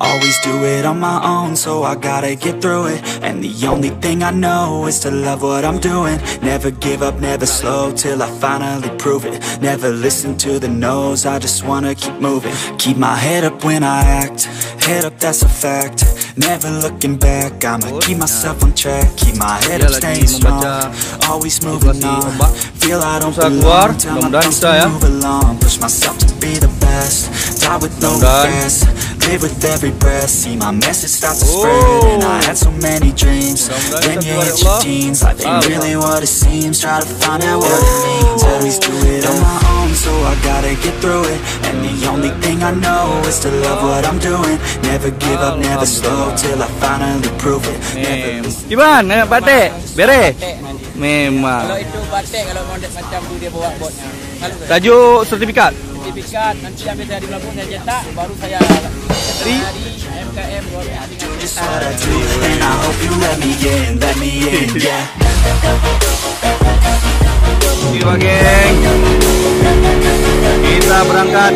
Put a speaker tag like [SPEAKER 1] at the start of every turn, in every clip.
[SPEAKER 1] Always do it on my own, so I gotta get through it. And the only thing I know is to love what I'm doing. Never give up, never slow, till I finally prove it. Never listen to the no's, I just wanna keep moving. Keep my head up when I act, head up, that's a fact. Never looking back, I'ma keep myself on track. Keep my head up, staying strong, always moving on. Feel I don't belong, tell my thoughts to move along. Push myself to be the best, die with no regrets. Live with every breath, see my message start to spread. And I had so many dreams, then you hit your teens. Life ain't really what it seems, try to find out what it means. Always do it on my own, so I gotta get through it. And the only thing I know is to love what I'm doing. Never give up, never slow, till I finally prove it.
[SPEAKER 2] Gimana batik? Bere? Memang.
[SPEAKER 3] Kalau itu batik, kalau model macam tu dia bawa botnya.
[SPEAKER 2] Tajuk sertifikat?
[SPEAKER 3] Sertifikat, nanti sampai saya di Melbourne saya cetak, baru saya di MKM.
[SPEAKER 1] Just what I do, and I hope you let me in, yeah.
[SPEAKER 2] Gila geng, kita berangkat.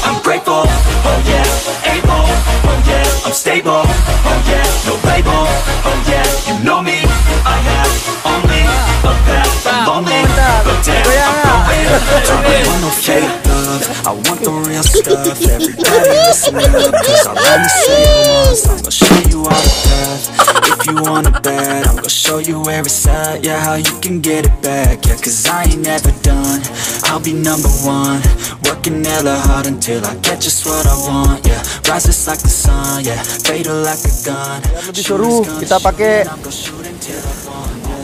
[SPEAKER 1] I'm grateful, oh yeah, able, oh yeah, I'm stable, oh yeah, no label, oh yeah, you know me, I have only a path, I'm lonely, but damn, I'm going. I don't want no fake love, I want the real stuff. Everybody listen up, cause I'll only say it once. I'm gonna show you all the path. If you want it bad, I'm gonna show you where it's at. Yeah, how you can get it back. Yeah, cause I ain't never done, I'll be number one. Working hella hard until I get just what I want. Yeah, rises like the sun, yeah, fatal like a gun.
[SPEAKER 2] Lebih seru kita pakai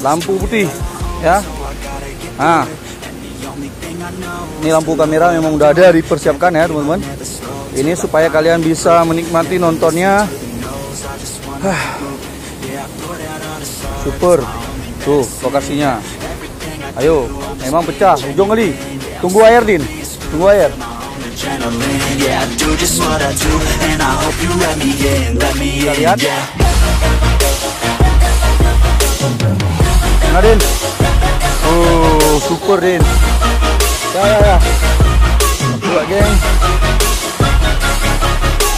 [SPEAKER 2] lampu putih ya. Nah, ini lampu kamera memang udah ada dipersiapkan ya teman-teman. Ini supaya kalian bisa menikmati nontonnya. Super. Tuh lokasinya. Ayo, memang pecah ujung kali. Tunggu air Din. Tunggu air. Kita lihat. Nah Din. Oh, super Din. Ya. Coba geng.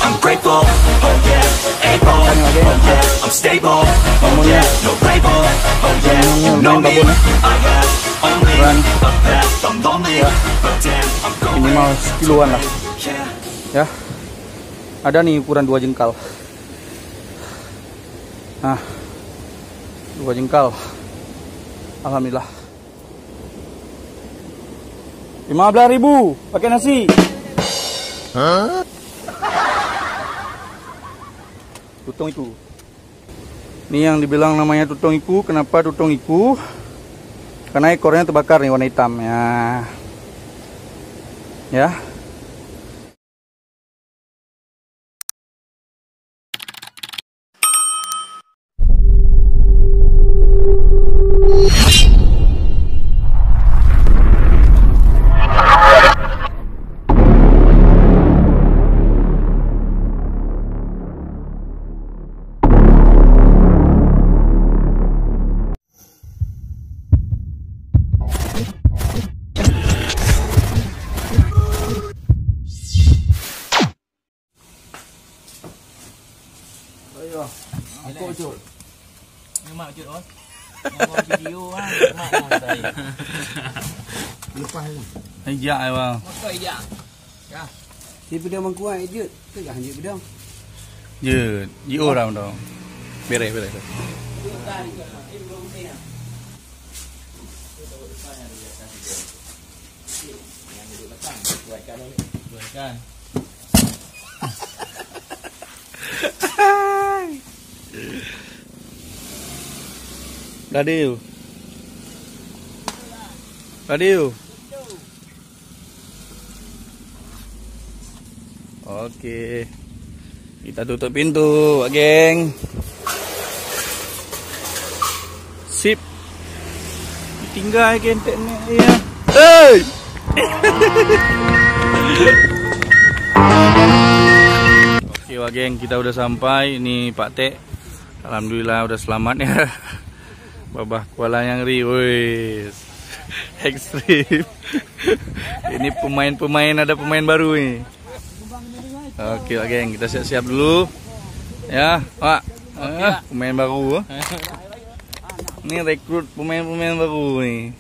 [SPEAKER 1] I'm grateful, oh yeah, able, oh yeah, I'm stable, oh yeah, no label, oh yeah, you know me, I have only a path, I'm lonely, but damn, I'm going.
[SPEAKER 2] Minimal sekiloan lah. Ya. Ada nih ukuran 2 jengkal. Nah. 2 jengkal. Alhamdulillah. 15.000 pakai nasi. Hah? Tutong iku. Ini yang dibilang namanya tutong iku. Kenapa tutong iku? Karena ekornya terbakar nih warna hitam ya. Ya.
[SPEAKER 3] Ayo, aku Jod. Ni mak Jod on. Mau video ah, mak saya. Lepas ni.
[SPEAKER 2] Ajak ai bang.
[SPEAKER 3] Maka iya. Ya.
[SPEAKER 4] Di pedang mangkuai Jod. Tu dah hanya pedang.
[SPEAKER 2] Je, di orang dong. Beres.
[SPEAKER 3] Buatkan.
[SPEAKER 2] Radio. Oke. Kita tutup pintu, geng. Sip. Tinggal genteknya ya. Hey. Wah geng, kita udah sampai. Ini Pak T, alhamdulillah udah selamat ya. Babah Kuala yang wis ekstrim. Ini pemain-pemain, ada pemain baru nih. Oke lah geng, kita siap-siap dulu ya Pak. Pemain baru. Ini rekrut pemain-pemain baru nih.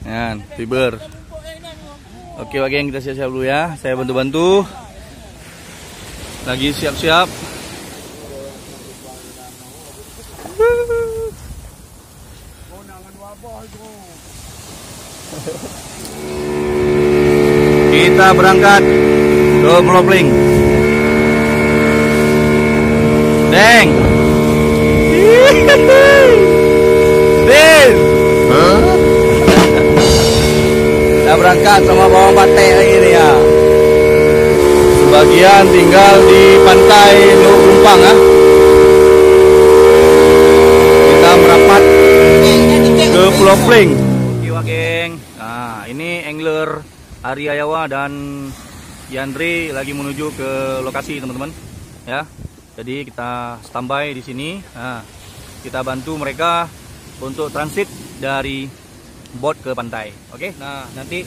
[SPEAKER 2] Yan, Fiber. Oke lah geng, kita siap-siap dulu ya. Saya bantu-bantu. Lagi siap-siap. Kita berangkat ke Pulau Pling. Deng. Deng. Kita berangkat sama bawang pate ini ya. Sebagian tinggal di pantai Teluk Lumpang ya. Kita merapat ke Pulau Pling. Oke geng. Nah, ini angler Ari Ayawa dan Yandri lagi menuju ke lokasi teman-teman ya. Jadi kita standby di sini. Nah, kita bantu mereka untuk transit dari bot ke pantai. Oke. Nah, nanti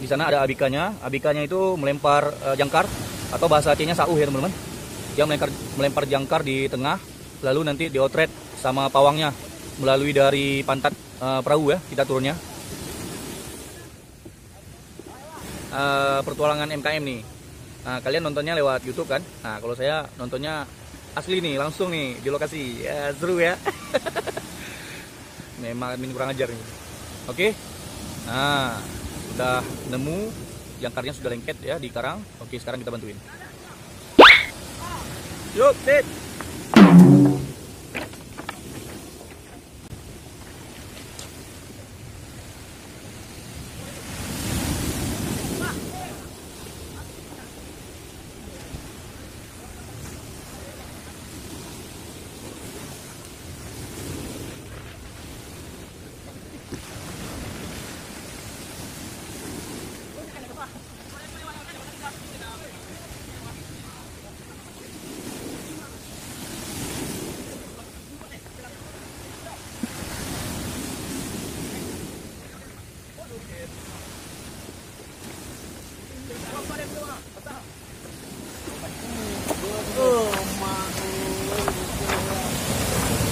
[SPEAKER 2] di sana ada abikanya. Abikanya itu melempar jangkar atau bahasa Acehnya sauh ya teman-teman. Dia melempar jangkar di tengah, lalu nanti diotret sama pawangnya melalui dari pantat perahu ya, kita turunnya. Pertualangan MKM nih. Nah, kalian nontonnya lewat YouTube kan? Nah, kalau saya nontonnya asli nih, langsung nih di lokasi. Ya, seru ya. Memang admin kurang ajar nih. Oke. Nah, sudah nemu, jangkarnya sudah lengket ya di karang. Oke, sekarang kita bantuin. Yuk, sit.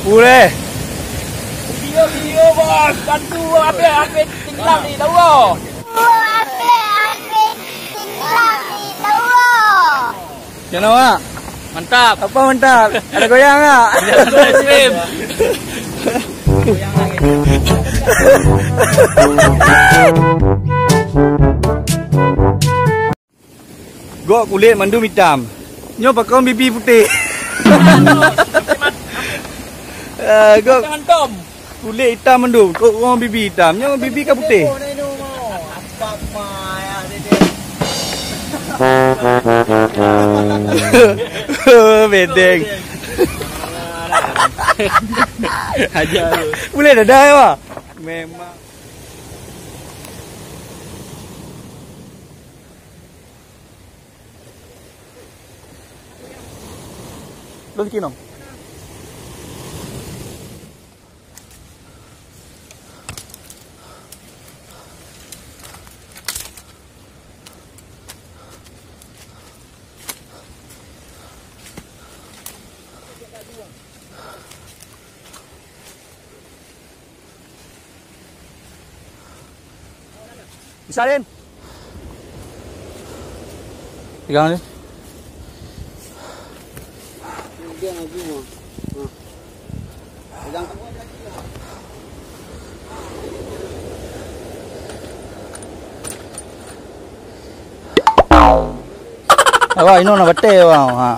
[SPEAKER 2] Boleh.
[SPEAKER 3] Video bos, bantu apa tinggal di tahu.
[SPEAKER 2] Jangan Wak.
[SPEAKER 3] Mantap.
[SPEAKER 2] Apa mantap? Ada goyang nggak?
[SPEAKER 3] Ekstrim.
[SPEAKER 2] Gok kulit mandum hitam. Nyo pakai bibi putih. Gok
[SPEAKER 3] Mantap.
[SPEAKER 2] kulit hitam mandum. Kok orang bibi hitam. Nyo bibi kan putih. Bedeng. Aja. Boleh dah ya. Memang. Lo bikin dong. Bisa Din. Pegang ni.
[SPEAKER 4] Dia lagi mah. Pegang.
[SPEAKER 2] Awak ini nak betul awak. Ha.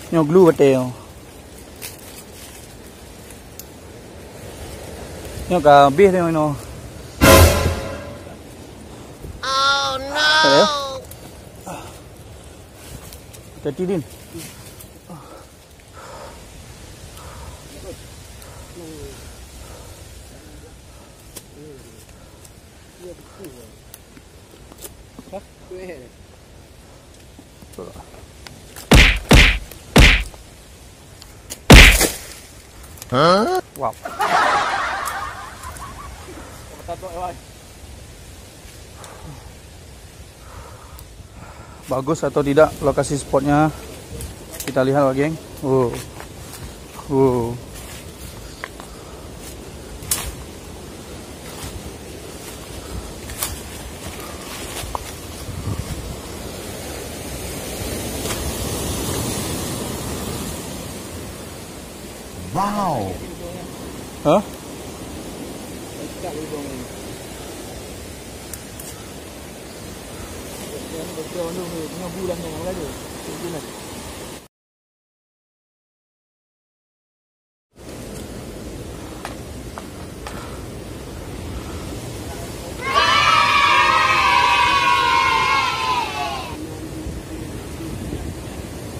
[SPEAKER 2] Nyo glue betul. Nyo ka habis ni no. Oh no. Hati Din. Wow. Bagus atau tidak lokasi spotnya? Kita lihat, geng.
[SPEAKER 3] Wow.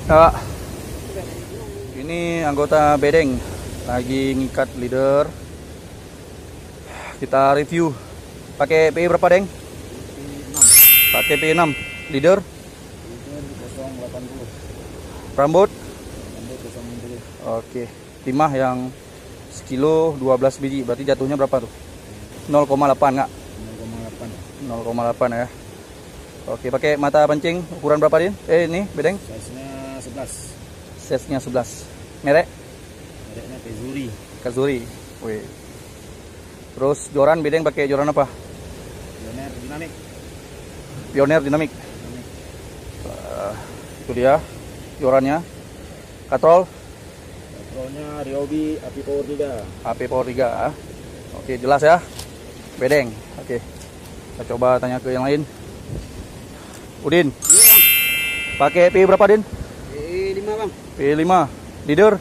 [SPEAKER 2] Hah? Ini anggota bedeng lagi ngikat leader. Kita review. Pakai PI berapa, Deng? Pakai PI 6. Leader?
[SPEAKER 3] 080.
[SPEAKER 2] Rambut?
[SPEAKER 3] 060.
[SPEAKER 2] Oke. Timah yang sekilo 12 biji. Berarti jatuhnya berapa tuh? 0,8 nggak?
[SPEAKER 3] 0,8.
[SPEAKER 2] 0,8 ya. Oke, pakai mata pancing ukuran berapa, Din? Ini bedeng?
[SPEAKER 3] Size-nya 11.
[SPEAKER 2] Size-nya 11. Merek?
[SPEAKER 3] Mereknya Kazuri.
[SPEAKER 2] Kazuri. Wih. Terus joran bedeng pakai joran apa?
[SPEAKER 3] Pioneer Dinamik.
[SPEAKER 2] Pioneer Dinamik. Itu dia jorannya. Katrol?
[SPEAKER 3] Katrolnya Ryobi Api Power 3.
[SPEAKER 2] AP Power 3. Oke, jelas ya. Bedeng. Oke. Kita coba tanya ke yang lain. Udin.
[SPEAKER 4] Iya, Bang.
[SPEAKER 2] Pakai PI berapa, Din?
[SPEAKER 4] PI 5, Bang.
[SPEAKER 2] PI 5. Leader?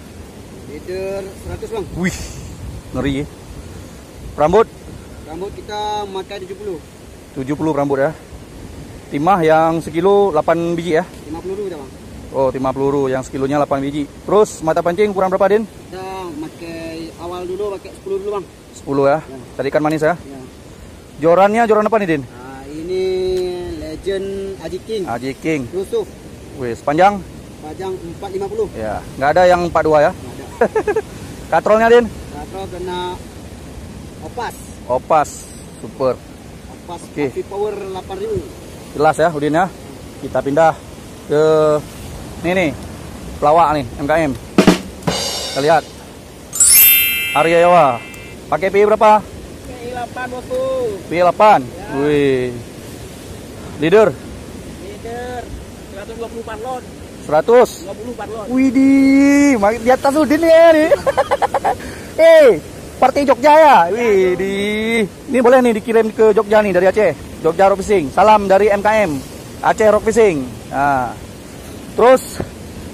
[SPEAKER 4] Leader 100, Bang.
[SPEAKER 2] Wih. Ngeri ya. Rambut?
[SPEAKER 4] Rambut kita makai 70.
[SPEAKER 2] 70 rambut ya. Timah yang sekilo 8 biji ya.
[SPEAKER 4] 50 kita, Bang.
[SPEAKER 2] Oh, timah peluru yang sekilonya 8 biji. Terus mata pancing kurang berapa, Din?
[SPEAKER 4] Kita makai awal dulu pakai 10 dulu, Bang.
[SPEAKER 2] 10 ya.
[SPEAKER 4] Ya.
[SPEAKER 2] Tadi ikan manis ya.
[SPEAKER 4] Ya.
[SPEAKER 2] Jorannya joran apa nih, Din?
[SPEAKER 4] Nah, ini Legend Aji King.
[SPEAKER 2] Aji King.
[SPEAKER 4] Yusuf.
[SPEAKER 2] Wih, sepanjang?
[SPEAKER 4] Pajang 450.
[SPEAKER 2] Ya, nggak ada yang 42 ya.
[SPEAKER 4] Nggak ada.
[SPEAKER 2] Katrolnya, Din?
[SPEAKER 4] Katro kena Opas.
[SPEAKER 2] Opas. Super.
[SPEAKER 4] Opas
[SPEAKER 2] Oke.
[SPEAKER 4] Api Power 8000.
[SPEAKER 2] Jelas ya, Udin ya. Kita pindah ke ini nih. Pelawak nih, MKM. Kita lihat. Arya Yawa. Pakai PI berapa?
[SPEAKER 4] PI 8, Bosku.
[SPEAKER 2] PI 8. Wih. Leader
[SPEAKER 4] Leader 120 parlon.
[SPEAKER 2] 100.
[SPEAKER 4] 20 parlon.
[SPEAKER 2] Widih, di atas Udin ya nih. Partai Jogja ya. Widih. Ini boleh nih dikirim ke Jogja nih dari Aceh. Jogja Rock Fishing. Salam dari MKM Aceh Rock Fishing. Nah. Terus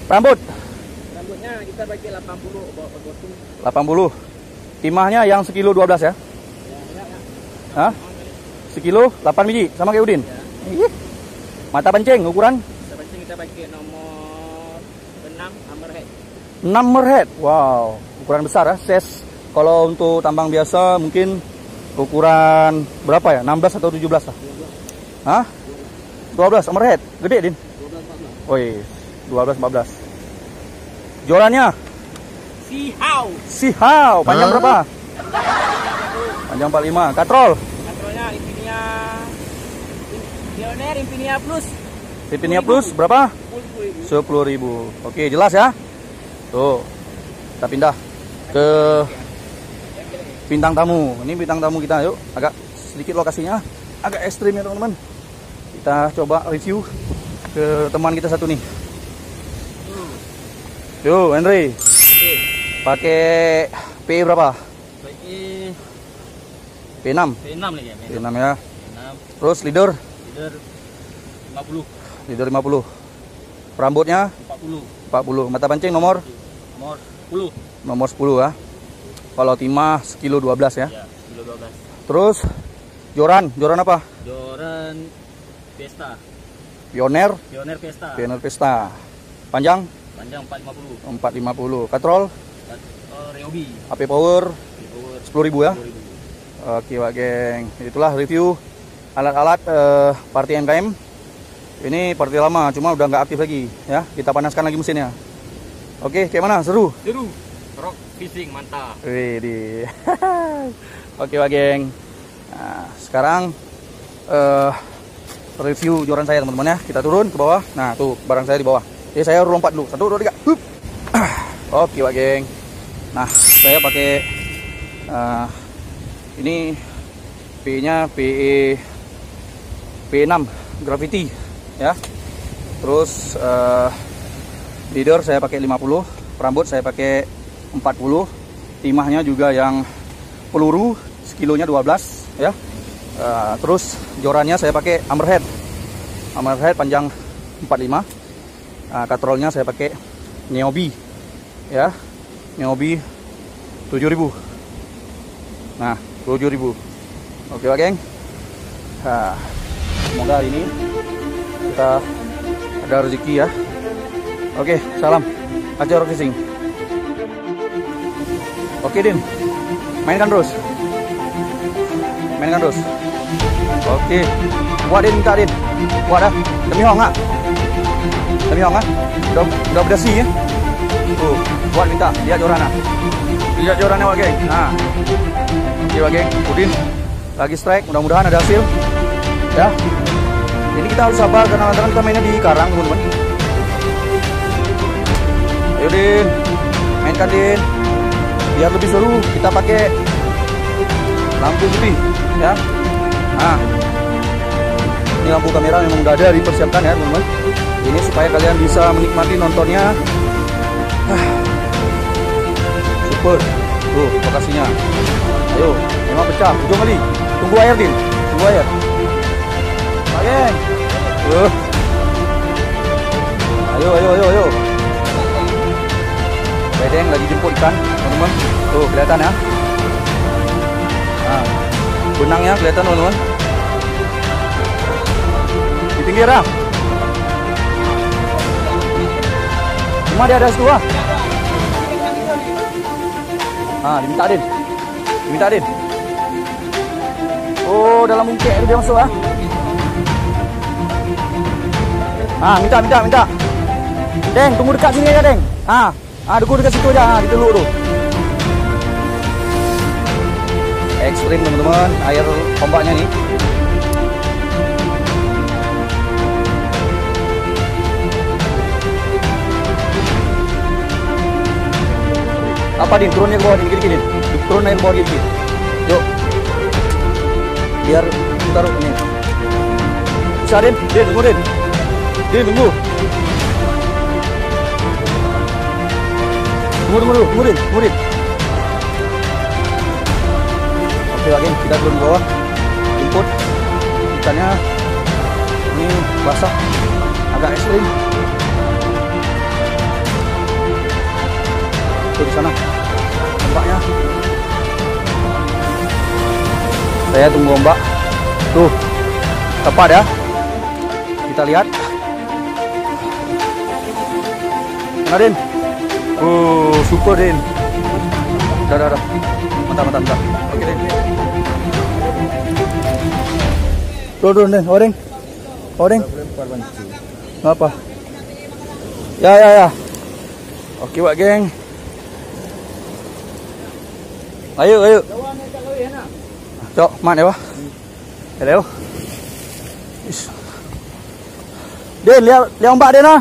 [SPEAKER 2] rambut
[SPEAKER 4] Rambutnya kita pakai 80, Bosku.
[SPEAKER 2] 80. Timahnya yang sekilo 12 ya. Hah? Sekilo 8 biji sama kayak Udin. Ih. Mata pancing ukuran
[SPEAKER 4] Mata pancing kita pakai nomor 6 hammerhead.
[SPEAKER 2] 6 hammerhead. Wow, ukuran besar ya. Size kalau untuk tambang biasa mungkin ukuran berapa ya? 16 atau 17 lah. Hah? 12 hammerhead. Gede, Din.
[SPEAKER 4] 12 14.
[SPEAKER 2] Woi, 12 14. Jorannya Sihau. Panjang berapa? Panjang 45. Katrol.
[SPEAKER 4] Katrolnya Infinia Pioneer Infinia Plus.
[SPEAKER 2] Infinia Plus berapa?
[SPEAKER 4] 10.000.
[SPEAKER 2] 10.000. Oke, jelas ya. Tuh. Kita pindah ke bintang tamu. Ini bintang tamu kita, yuk. Agak sedikit lokasinya agak ekstrim ya, teman-teman. Kita coba review ke teman kita satu nih. Yuk, Henry. Pakai PI berapa?
[SPEAKER 3] Pakai
[SPEAKER 2] P6.
[SPEAKER 3] P6 lagi ya.
[SPEAKER 2] P6 ya.
[SPEAKER 3] P6.
[SPEAKER 2] Terus leader?
[SPEAKER 3] Leader 50.
[SPEAKER 2] Leader 50. Rambutnya
[SPEAKER 3] 40.
[SPEAKER 2] 40. Mata pancing nomor?
[SPEAKER 3] Nomor 10.
[SPEAKER 2] Nomor 10 ya. Kalau timah sekilo 12 ya.
[SPEAKER 3] Ya, kilo 12.
[SPEAKER 2] Terus joran apa?
[SPEAKER 3] Joran Pesta.
[SPEAKER 2] Pioneer
[SPEAKER 3] Pesta.
[SPEAKER 2] Pesta. Panjang
[SPEAKER 3] Panjang 450.
[SPEAKER 2] 450. Katrol
[SPEAKER 3] Ryobi.
[SPEAKER 2] AP Power
[SPEAKER 3] Power
[SPEAKER 2] 10.000 ya.
[SPEAKER 3] 10.000.
[SPEAKER 2] Oke, Pak Geng. Itulah review alat-alat party MKM. Ini party lama, cuma udah nggak aktif lagi ya. Kita panaskan lagi mesinnya. Oke, kayak mana? Seru?
[SPEAKER 3] Seru. Rock fishing mantap.
[SPEAKER 2] Widih. Oke, Pak Geng. Nah, sekarang review joran saya, teman-teman ya. Kita turun ke bawah. Nah, tuh barang saya di bawah. Jadi saya lompat dulu. 1, 2, 3. Hup. Oke, Pak Geng. Nah, saya pakai ini PE-nya PE P6 Gravity ya. Terus leader saya pakai 50, perambut saya pakai 40, timahnya juga yang peluru sekilonya 12 ya. Terus jorannya saya pakai hammerhead panjang 45. Katrolnya saya pakai Neobi ya, Neobi 7000. Nah, 7000. Oke, Pak Geng. Nah, semoga hari ini kita ada rezeki ya. Oke, salam Aceh Rock Fishing. Oke, Din, mainkan terus. Oke, buat Din, minta Din. Buat dah. Demi hong ah. Udah berdasi ya. Tuh, buat minta. Lihat jorannya. Pak Geng. Nah. Oke, Pak Geng. Udin lagi strike. Mudah-mudahan ada hasil. Ya. Ini kita harus sabar karena kadang-kadang kita mainnya di karang, teman-teman. Ayo, Din. Mainkan, Din. Biar lebih seru, kita pakai lampu putih ya. Nah, ini lampu kamera memang udah ada dipersiapkan ya, teman-teman. Ini supaya kalian bisa menikmati nontonnya. Super. Tuh lokasinya. Ayo, memang pecah. Ujung kali. Tunggu air, Din. Tunggu air. Pak Geng. Ayo. Bedeng lagi jemput ikan, teman-teman. Tuh, kelihatan ya. Nah, benangnya kelihatan, teman-teman. Di pinggir ya. Cuma dia ada situ ah. Diminta Din. Oh, dalam mungkek dia masuk ah. Minta. Deng, tunggu dekat sini aja, Deng. Tunggu dekat situ aja, diteluk tu. Ekstrim, teman-teman, air ombaknya nih. Apa, Din? Turunnya ke bawah, Din. Gini. Turun air ke bawah, gini. Yuk. Biar taruh ini. Bisa, Din? Tunggu, Din. Tunggu. Tunggu, Din. Oke, lagi kita turun ke bawah. Jemput. Ikannya ini basah. Agak ekstrim. Tuh di sana. Ombaknya. Saya tunggu ombak. Tuh. Tepat ya. Kita lihat. Mana, Din? Super, Din. Udah. Mantap. Oke, Din. Turun, Din. Odeng. Apa? Ya. Oke, Pak Geng. Ayo. Cok, mat ya, Pak. Hello. Din, lihat ombak, Din ah.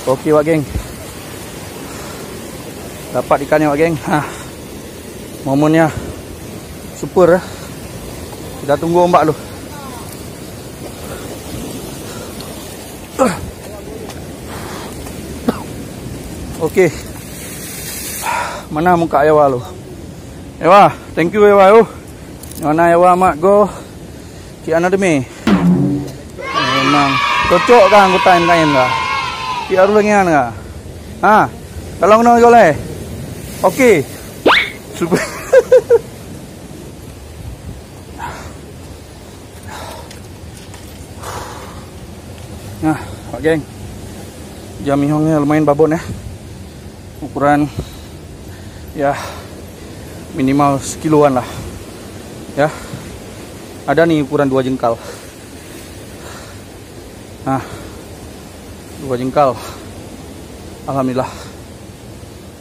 [SPEAKER 2] Oke, Pak Geng. Dapat ikannya, Pak Geng. Momennya super ya. Kita tunggu ombak lu. Oke. Mana muka Ewa lu? Ewa, thank you Ewa yo. Mana Ewa mak go. Kiana demi. Memang cocok kan anggota MKM enggak? Biar lengan enggak? Tolong no boleh. Oke. Super. Nah, Pak Geng, jamihongnya lumayan babon ya. Ukuran ya minimal sekiloan lah. Ya. Ada nih ukuran 2 jengkal. Nah, 2 jengkal. Alhamdulillah.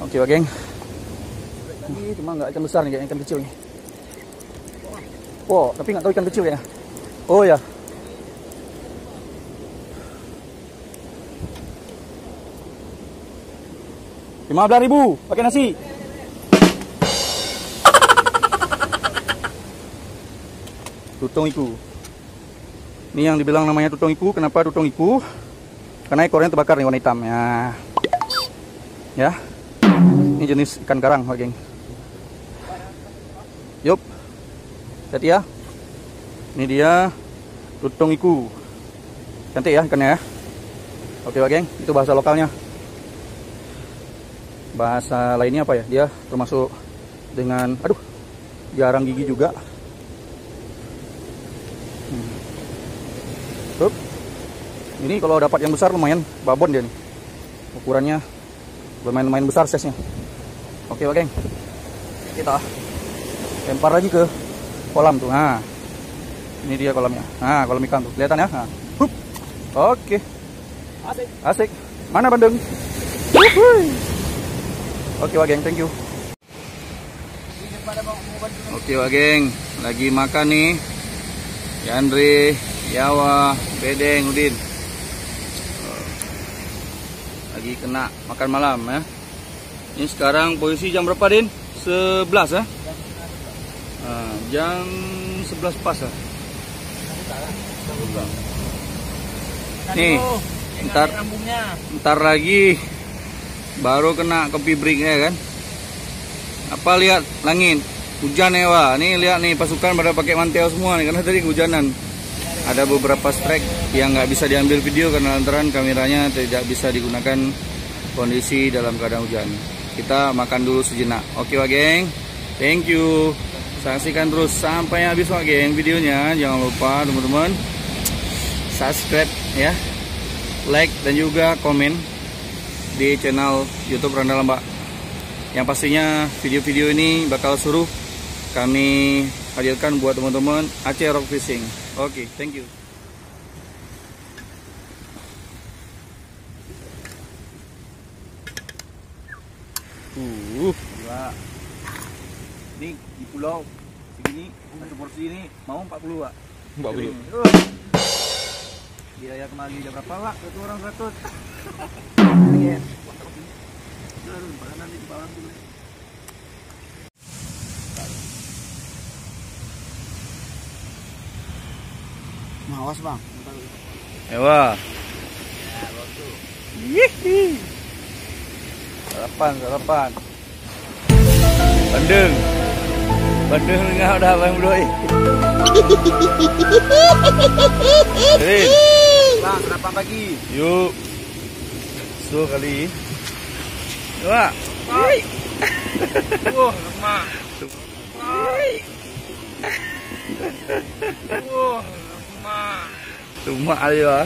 [SPEAKER 2] Oke, Pak Geng. Ini cuma nggak ikan besar nih, kayak ikan kecil nih. Oh, tapi nggak tahu ikan kecil ya. Oh ya. Rp15.000 pakai nasi. Tutong iku. Ini yang dibilang namanya tutong iku. Kenapa tutong iku? Karena ekornya terbakar nih warna hitam ya. Ya. Ini jenis ikan karang, Pak Geng. Yup. Hati ya. Ini dia tutong iku. Cantik ya ikannya ya. Oke, Pak Geng, itu bahasa lokalnya. Bahasa lainnya apa ya? Dia termasuk dengan, aduh, jarang gigi juga. Ini kalau dapat yang besar lumayan babon dia nih. Ukurannya lumayan besar size-nya. Oke, Pak Geng. Kita lempar lagi ke kolam tuh. Nah, ini dia kolamnya. Nah, kolam ikan tuh. Kelihatan ya? Nah. Hup. Oke. Asik. Mana bandeng? Oke, Pak Geng, thank you. Oke, Pak Geng, lagi makan nih. Yandri, Yawa, Bedeng, Udin. Lagi kena makan malam ya. Ini sekarang posisi jam berapa, Din? 11 ya? Nah, jam 11 pas ya. Nih, ntar lagi baru kena kopi break ya kan. Apa lihat langit hujan ya, wah. Nih lihat nih pasukan pada pakai mantel semua nih karena tadi kehujanan. Ada beberapa strike yang nggak bisa diambil video karena lantaran kameranya tidak bisa digunakan kondisi dalam keadaan hujan. Kita makan dulu sejenak. Oke, Pak Geng, thank you. Saksikan terus sampai habis, Pak Geng, videonya. Jangan lupa teman-teman subscribe ya, like dan juga komen di channel YouTube Randall Mbak. Yang pastinya video-video ini bakal suruh kami hadirkan buat teman-teman Aceh Rock Fishing. Oke, thank you. Gila. Ini di pulau segini satu porsi ini mau 40, Pak. 40. Biaya kembali udah berapa, Pak? Satu orang 100.
[SPEAKER 3] Awas, Bang.
[SPEAKER 2] Ewa. Yihi. Sarapan. Bandeng enggak udah Bang Bro.
[SPEAKER 3] Bang, sarapan pagi.
[SPEAKER 2] Yuk. So kali. Wah.
[SPEAKER 3] Lemak. Lemak.
[SPEAKER 2] Lemak aja.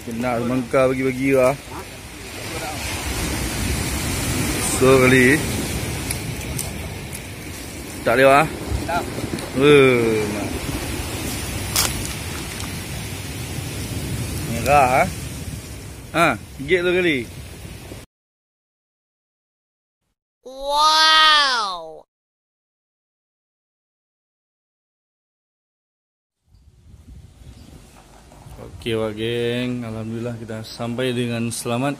[SPEAKER 2] Benar mangka bagi-bagi lah. So kali. Tak lewat. Merah. Gigit tu kali.
[SPEAKER 5] Wow.
[SPEAKER 2] Oke, Pak Geng, alhamdulillah kita sampai dengan selamat.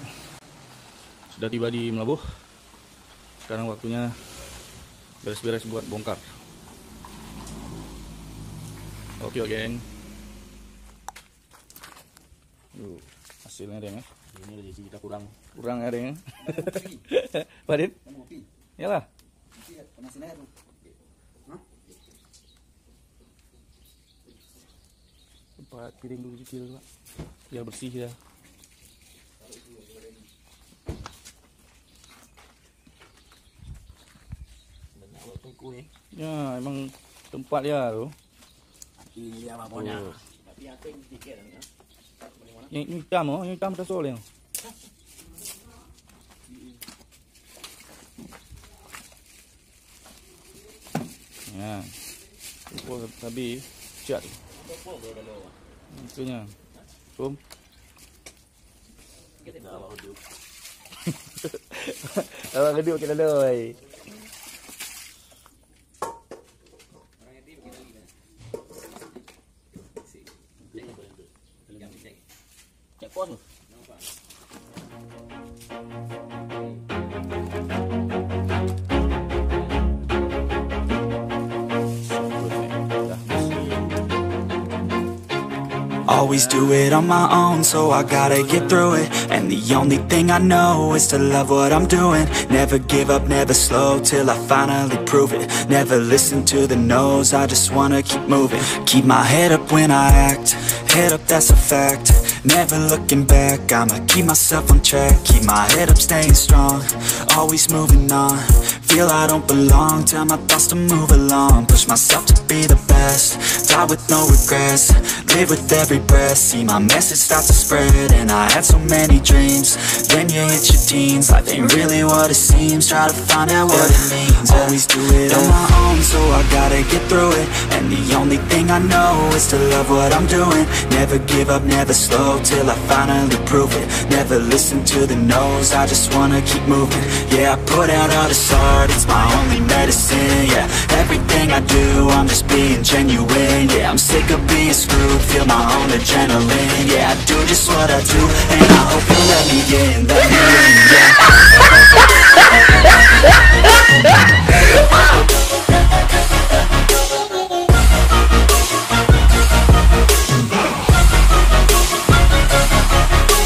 [SPEAKER 2] Sudah tiba di Melabuh. Sekarang waktunya beres-beres buat bongkar. Oke, Pak Geng. Hasilnya Deng ya.
[SPEAKER 3] Ini udah jadi kita kurang
[SPEAKER 2] ya Deng ya. Pak Din? Yalah.
[SPEAKER 3] panasin aja tuh.
[SPEAKER 2] Tempat piring dulu kecil, Pak. Biar bersih ya.
[SPEAKER 3] Tungku nih.
[SPEAKER 2] Ya, emang tempat ya tuh.
[SPEAKER 3] Ini dia bapaknya.
[SPEAKER 2] Yang hitam tak soleh. Ya. Pukul habis cat. Itunya. Kum. Awak kedua kita loi.
[SPEAKER 3] Cek pos.
[SPEAKER 1] Always do it on my own, so I gotta get through it. And the only thing I know is to love what I'm doing. Never give up, never slow, till I finally prove it. Never listen to the no's, I just wanna keep moving. Keep my head up when I act, head up, that's a fact. Never looking back, I'ma keep myself on track. Keep my head up, staying strong, always moving on. Feel I don't belong, tell my thoughts to move along. Push myself to be the best, die with no regrets. Live with every breath, see my message start to spread. And I had so many dreams, then you hit your teens. Life ain't really what it seems, try to find out what it means. Always do it on my own, so I gotta get through it. And the only thing I know is to love what I'm doing. Never give up, never slow, till I finally prove it. Never listen to the no's, I just wanna keep moving. Yeah, I put out all this art, it's my only medicine. Yeah, everything I do, I'm just being genuine. Yeah, I'm sick of being screwed, feel my own adrenaline. Yeah, I do just what I do, and I hope you'll let me in. Let me in,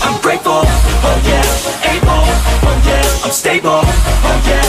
[SPEAKER 1] I'm grateful, oh yeah, able, oh yeah, I'm stable, oh yeah,